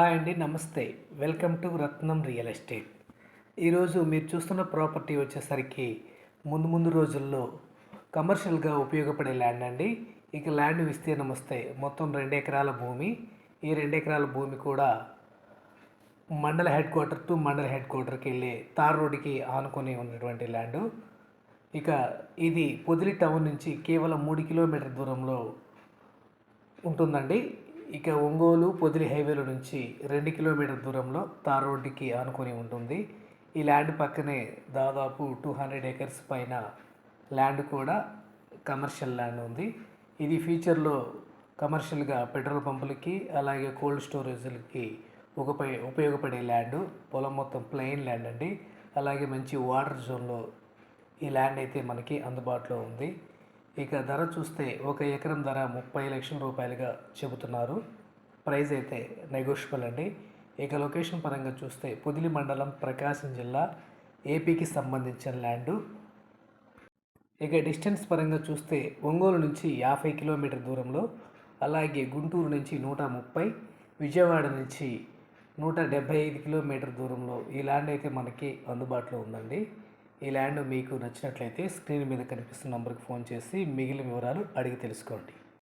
Hi అండి, నమస్తే. Welcome to Ratnam real estate. ఈరోజు మీరు చూస్తున్న ప్రాపర్టీ వచ్చేసరికి ముందు ముందు రోజుల్లో కమర్షియల్గా ఉపయోగపడే ల్యాండ్ అండి. ఇక ల్యాండ్ విస్తీర్ణం వస్తే మొత్తం 2 ఎకరాల భూమి. ఈ 2 ఎకరాల భూమి కూడా మండల హెడ్ క్వార్టర్ టు మండల హెడ్ క్వార్టర్కి వెళ్ళే తార్ రోడ్డుకి ఆనుకొని ఉన్నటువంటి ల్యాండు. ఇక ఇది పొదిలి టౌన్ నుంచి కేవలం 3 కిలోమీటర్ దూరంలో ఉంటుందండి. ఇక ఒంగోలు పొదిలి హైవేలో నుంచి 2 కిలోమీటర్ దూరంలో తార్ రోడ్డుకి ఆనుకొని ఉంటుంది. ఈ ల్యాండ్ పక్కనే దాదాపు 200 ఎకర్స్ పైన ల్యాండ్ కూడా కమర్షియల్ ల్యాండ్ ఉంది. ఇది ఫ్యూచర్లో కమర్షియల్గా పెట్రోల్ పంపులకి అలాగే కోల్డ్ స్టోరేజ్లకి ఉపయోగపడే ల్యాండ్. పొలం మొత్తం ప్లెయిన్ ల్యాండ్ అండి. అలాగే మంచి వాటర్ జోన్లో ఈ ల్యాండ్ అయితే మనకి అందుబాటులో ఉంది. ఇక ధర చూస్తే 1 ఎకరం ధర 30 లక్షల రూపాయలుగా చెబుతున్నారు. ప్రైస్ అయితే నెగోషియబుల్ అండి. ఇక లొకేషన్ పరంగా చూస్తే పొదిలి మండలం, ప్రకాశం జిల్లా, ఏపీకి సంబంధించిన ల్యాండు. ఇక డిస్టెన్స్ పరంగా చూస్తే ఒంగోలు నుంచి 50 కిలోమీటర్ దూరంలో, అలాగే గుంటూరు నుంచి 130, విజయవాడ నుంచి 175 కిలోమీటర్ దూరంలో ఈ ల్యాండ్ అయితే మనకి అందుబాటులో ఉందండి. ఈ ల్యాండ్ మీకు నచ్చినట్లయితే స్క్రీన్ మీద కనిపిస్తున్న నంబర్కి ఫోన్ చేసి మిగిలిన వివరాలు అడిగి తెలుసుకోండి.